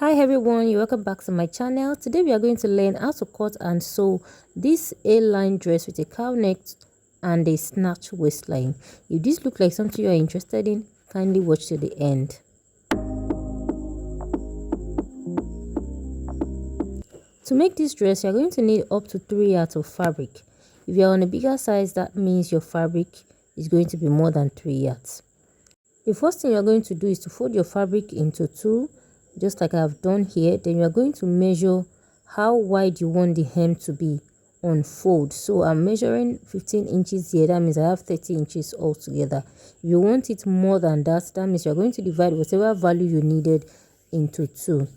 Hi everyone, you're welcome back to my channel. Today we are going to learn how to cut and sew this A-line dress with a cowl neck and a snatch waistline. If this looks like something you are interested in, kindly watch to the end. To make this dress, you're going to need up to 3 yards of fabric. If you're on a bigger size, that means your fabric is going to be more than 3 yards. The first thing you're going to do is to fold your fabric into two, just like I've done here. Then you are going to measure how wide you want the hem to be on fold. So I'm measuring 15 inches here. That means I have 30 inches altogether. If you want it more than that, that means you're going to divide whatever value you needed into two.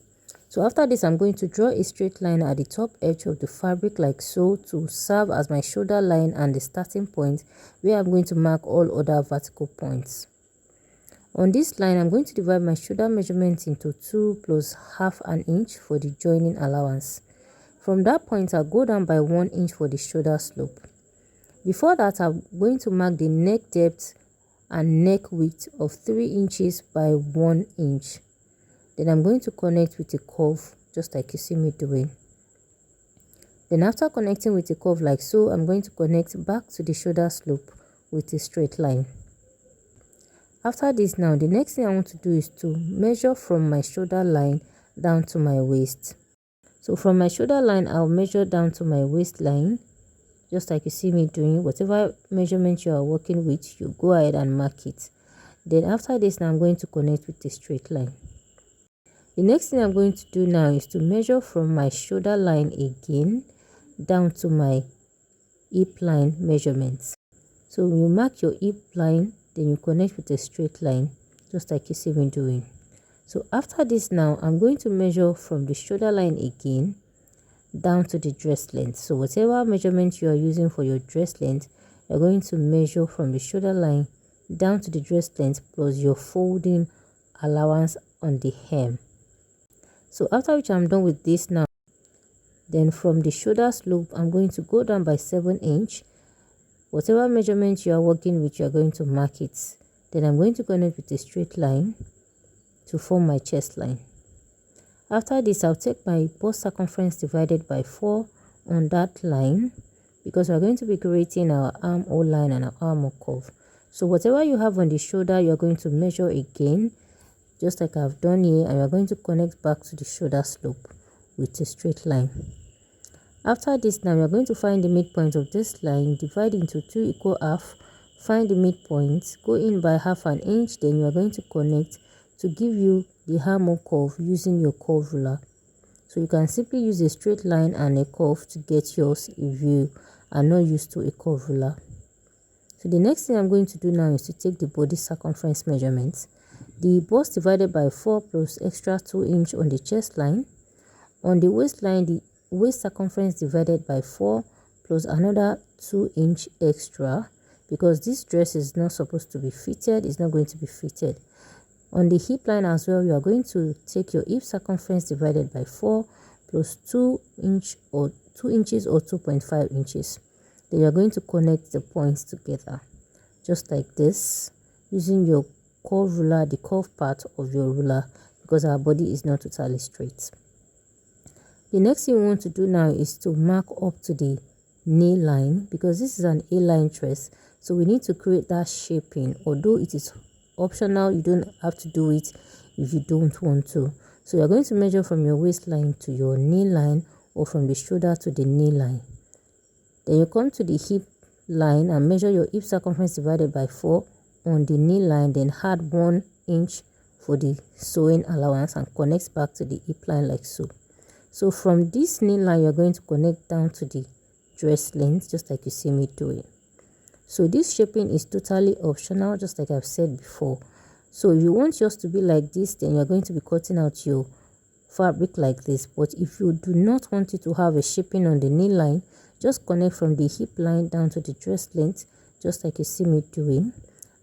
So after this, I'm going to draw a straight line at the top edge of the fabric like so, to serve as my shoulder line and the starting point where I'm going to mark all other vertical points. On this line, I'm going to divide my shoulder measurement into 2 plus half an inch for the joining allowance. From that point, I'll go down by 1 inch for the shoulder slope. Before that, I'm going to mark the neck depth and neck width of 3 inches by 1 inch. Then I'm going to connect with a curve, just like you see me doing. Then after connecting with a curve like so, I'm going to connect back to the shoulder slope with a straight line. After this, now the next thing I want to do is to measure from my shoulder line down to my waist. So from my shoulder line, I'll measure down to my waistline, just like you see me doing. Whatever measurement you are working with, you go ahead and mark it. Then after this, now I'm going to connect with a straight line. The next thing I'm going to do now is to measure from my shoulder line again down to my hip line measurements. So you mark your hip line, then you connect with a straight line, just like you see me doing. So after this, now I'm going to measure from the shoulder line again down to the dress length. So whatever measurement you are using for your dress length, you're going to measure from the shoulder line down to the dress length plus your folding allowance on the hem. So after which I'm done with this now, then from the shoulder slope, I'm going to go down by 7 inch. Whatever measurement you are working with, you are going to mark it. Then I'm going to connect with a straight line to form my chest line. After this, I'll take my bust circumference divided by 4 on that line, because we're going to be creating our armhole line and our armhole curve. So whatever you have on the shoulder, you're going to measure again, just like I've done here, and you're going to connect back to the shoulder slope with a straight line. After this, now we're going to find the midpoint of this line, divide into 2 equal half, find the midpoint, go in by half an inch, then you are going to connect to give you the armhole curve using your curve ruler. So you can simply use a straight line and a curve to get yours if you are not used to a curve ruler. So the next thing I'm going to do now is to take the body circumference measurements. The bust divided by 4 plus extra 2 inch on the chest line. On the waistline, the waist circumference divided by 4 plus another 2 inch extra, because this dress is not supposed to be fitted, it's not going to be fitted. On the hip line as well, you are going to take your hip circumference divided by 4 plus 2 inches or 2.5 inches. Then you are going to connect the points together, just like this, using your curve ruler, the curve part of your ruler, because our body is not totally straight. The next thing we want to do now is to mark up to the knee line, because this is an A-line dress, so we need to create that shaping. Although it is optional, you don't have to do it if you don't want to. So you're going to measure from your waistline to your knee line, or from the shoulder to the knee line. Then you come to the hip line and measure your hip circumference divided by 4 on the knee line, then add 1 inch for the sewing allowance and connect back to the hip line like so. So from this knee line, you're going to connect down to the dress length, just like you see me doing. So this shaping is totally optional, just like I've said before. So if you want yours to be like this, then you're going to be cutting out your fabric like this. But if you do not want it to have a shaping on the knee line, just connect from the hip line down to the dress length, just like you see me doing.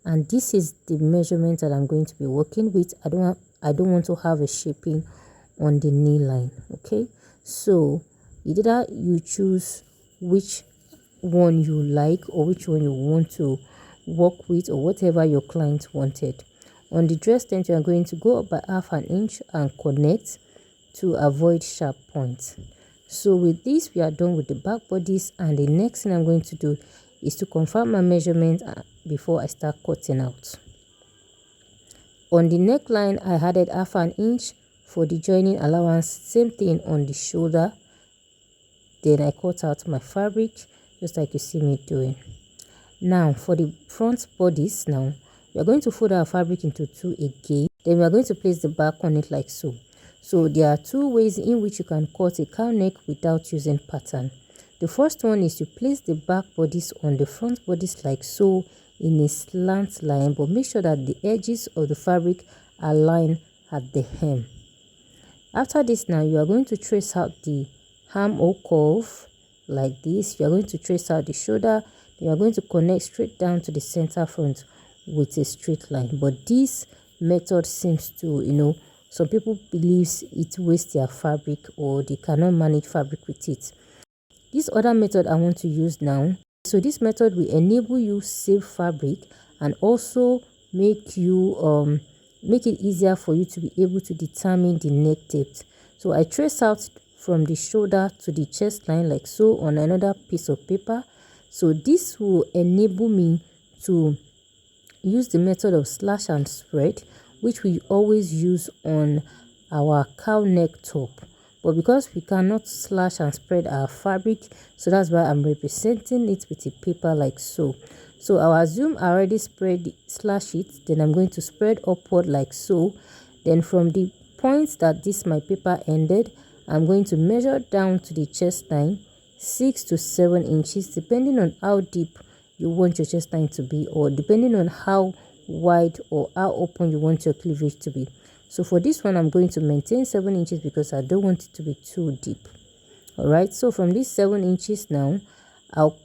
And this is the measurement that I'm going to be working with. I don't want to have a shaping on the knee line. Okay, so either you choose which one you like or which one you want to work with, or whatever your client wanted. On the dress length, you are going to go up by half an inch and connect. to avoid sharp points. So with this, we are done with the back bodies, and the next thing I'm going to do is to confirm my measurement before I start cutting out. On the neckline, I added half an inch for the joining allowance. Same thing on the shoulder. Then I cut out my fabric just like you see me doing. Now for the front bodies, now we are going to fold our fabric into two again. Then we are going to place the back on it like so. So there are two ways in which you can cut a cow neck without using pattern. The first one is to place the back bodies on the front bodies like so in a slant line, but make sure that the edges of the fabric are lined at the hem. After this, now you are going to trace out the armhole curve like this. You are going to trace out the shoulder. You are going to connect straight down to the center front with a straight line. But this method seems to, some people believes it wastes their fabric or they cannot manage fabric with it. This other method I want to use now. So this method will enable you save fabric and also make you make it easier for you to be able to determine the neck depth. So I trace out from the shoulder to the chest line like so on another piece of paper. So this will enable me to use the method of slash and spread, which we always use on our cow neck top. But because we cannot slash and spread our fabric, so that's why I'm representing it with a paper like so. So I'll assume I already slash it, then I'm going to spread upward like so. Then from the point that my paper ended, I'm going to measure down to the chest line 6 to 7 inches, depending on how deep you want your chest line to be, or depending on how wide or how open you want your cleavage to be. So for this one, I'm going to maintain 7 inches because I don't want it to be too deep. Alright, so from these 7 inches now, I'll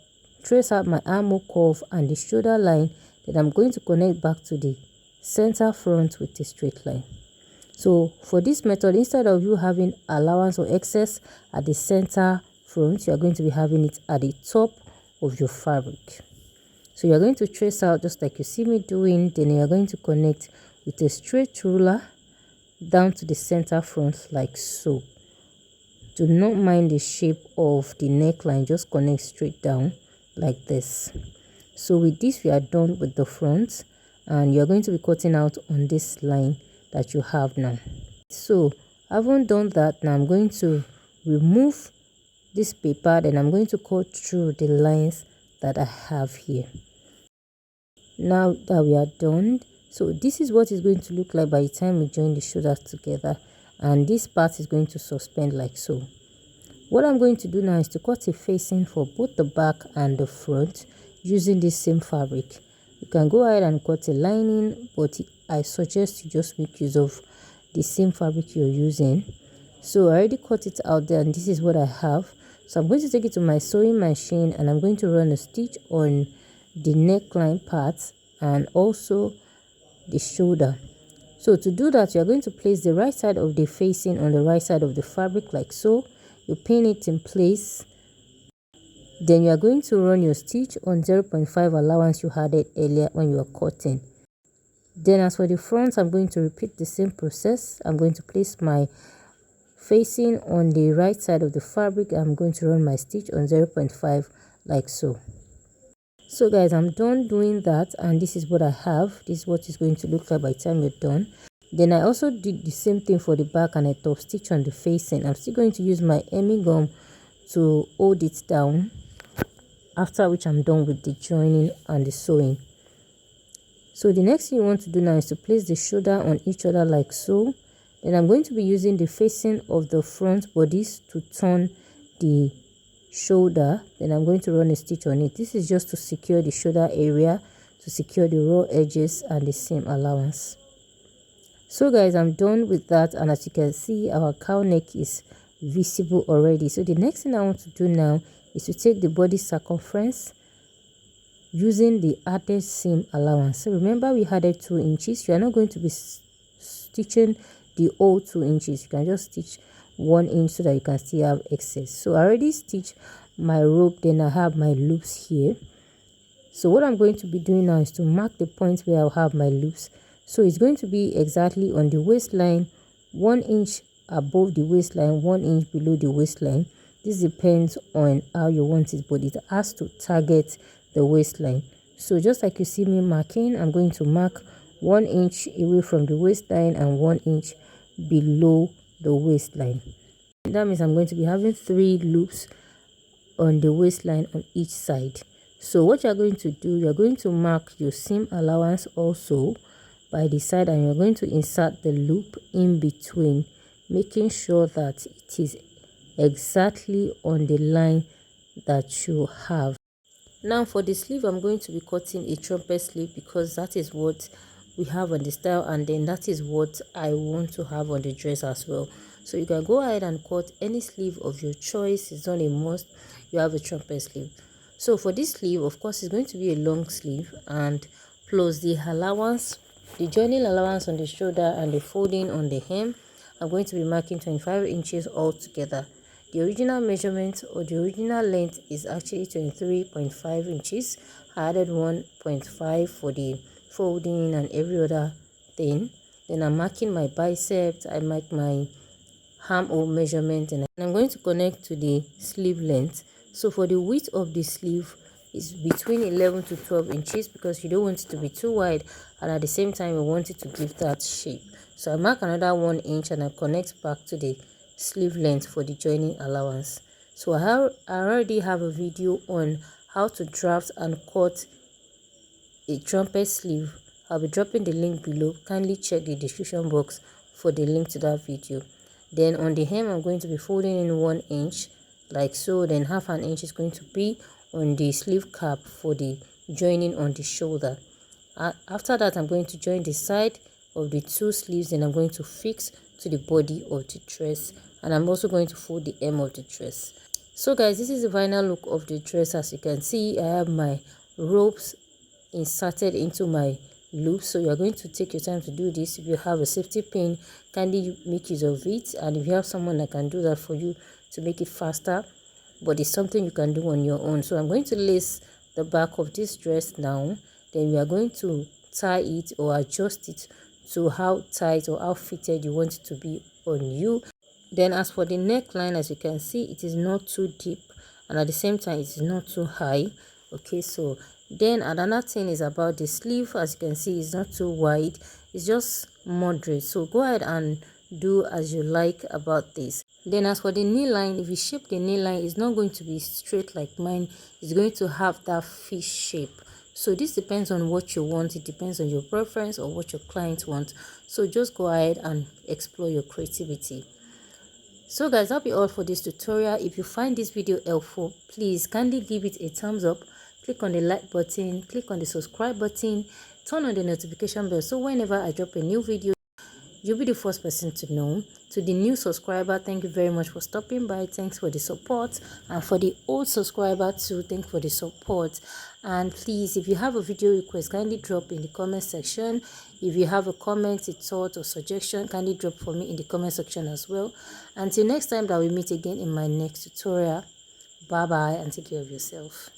trace out my armhole curve and the shoulder line. Then I'm going to connect back to the center front with a straight line. So for this method, instead of you having allowance or excess at the center front, you are going to be having it at the top of your fabric. So you're going to trace out just like you see me doing. Then you're going to connect with a straight ruler down to the center front like so. Do not mind the shape of the neckline, just connect straight down like this. So with this, we are done with the front, and you're going to be cutting out on this line that you have now. So having done that, now I'm going to remove this paper, then I'm going to cut through the lines that I have here. Now that we are done, so this is what it's going to look like by the time we join the shoulders together, and this part is going to suspend like so. What I'm going to do now is to cut a facing for both the back and the front using this same fabric. You can go ahead and cut a lining, but I suggest you just make use of the same fabric you're using. So I already cut it out there, and this is what I have. So I'm going to take it to my sewing machine, and I'm going to run a stitch on the neckline part and also the shoulder. So to do that, you're going to place the right side of the facing on the right side of the fabric like so. You pin it in place. Then you are going to run your stitch on 0.5 allowance you added earlier when you were cutting. Then as for the front, I'm going to repeat the same process. I'm going to place my facing on the right side of the fabric. I'm going to run my stitch on 0.5 like so. So guys, I'm done doing that, and this is what I have. This is what it's going to look like by the time you're done. Then I also did the same thing for the back, and I top stitch on the facing. I'm still going to use my hemming gum to hold it down, after which I'm done with the joining and the sewing. So the next thing you want to do now is to place the shoulder on each other like so. Then I'm going to be using the facing of the front bodies to turn the shoulder. Then I'm going to run a stitch on it. This is just to secure the shoulder area, to secure the raw edges and the seam allowance. So guys, I'm done with that, and as you can see, our cow neck is visible already. So the next thing I want to do now is to take the body circumference using the added seam allowance. So remember, we added 2 inches. You are not going to be stitching the whole 2 inches. You can just stitch 1 inch so that you can still have excess. So I already stitched my rope, then I have my loops here. So what I'm going to be doing now is to mark the point where I'll have my loops. So it's going to be exactly on the waistline, 1 inch above the waistline, 1 inch below the waistline. This depends on how you want it, but it has to target the waistline. So just like you see me marking, I'm going to mark 1 inch away from the waistline and 1 inch below the waistline. That means I'm going to be having 3 loops on the waistline on each side. So what you're going to do, you're going to mark your seam allowance also by the side, and you're going to insert the loop in between, making sure that it is exactly on the line that you have. Now for the sleeve, I'm going to be cutting a trumpet sleeve because that is what we have on the style, and then that is what I want to have on the dress as well. So you can go ahead and cut any sleeve of your choice. It's not a must you have a trumpet sleeve. So for this sleeve, of course, it's going to be a long sleeve, and plus the allowance, the joining allowance on the shoulder and the folding on the hem, I'm going to be marking 25 inches altogether. The original measurement or the original length is actually 23.5 inches. I added 1.5 for the folding and every other thing. Then I'm marking my biceps, I mark my armhole measurement, and I'm going to connect to the sleeve length. So for the width of the sleeve is between 11 to 12 inches because you don't want it to be too wide, and at the same time you want it to give that shape. So I mark another 1 inch and I connect back to the sleeve length for the joining allowance. So I already have a video on how to draft and cut a trumpet sleeve. I'll be dropping the link below. Kindly check the description box for the link to that video. Then on the hem, I'm going to be folding in 1 inch like so. Then half an inch is going to be on the sleeve cap for the joining on the shoulder. After that, I'm going to join the side of the 2 sleeves, and I'm going to fix to the body of the dress, and I'm also going to fold the hem of the dress. So guys, this is the final look of the dress. As you can see, I have my ropes inserted into my loop, so you are going to take your time to do this. If you have a safety pin, kindly make use of it, and if you have someone that can do that for you to make it faster, but it's something you can do on your own. So I'm going to lace the back of this dress now. Then we are going to tie it or adjust it to how tight or how fitted you want it to be on you. Then as for the neckline, as you can see, it is not too deep, and at the same time it is not too high. Okay, so then another thing is about the sleeve. As you can see, it's not too wide, it's just moderate. So go ahead and do as you like about this. Then as for the knee line, if you shape the knee line, it's not going to be straight like mine, it's going to have that fish shape. So this depends on what you want, it depends on your preference or what your client wants. So just go ahead and explore your creativity. So guys, that'll be all for this tutorial. If you find this video helpful, please kindly give it a thumbs up, click on the like button, click on the subscribe button, turn on the notification bell, so whenever I drop a new video, you'll be the first person to know. To the new subscriber, thank you very much for stopping by. Thanks for the support. And for the old subscriber too, thank you for the support. And please, if you have a video request, kindly drop in the comment section. If you have a comment, a thought or suggestion, kindly drop for me in the comment section as well. Until next time that we meet again in my next tutorial, bye bye and take care of yourself.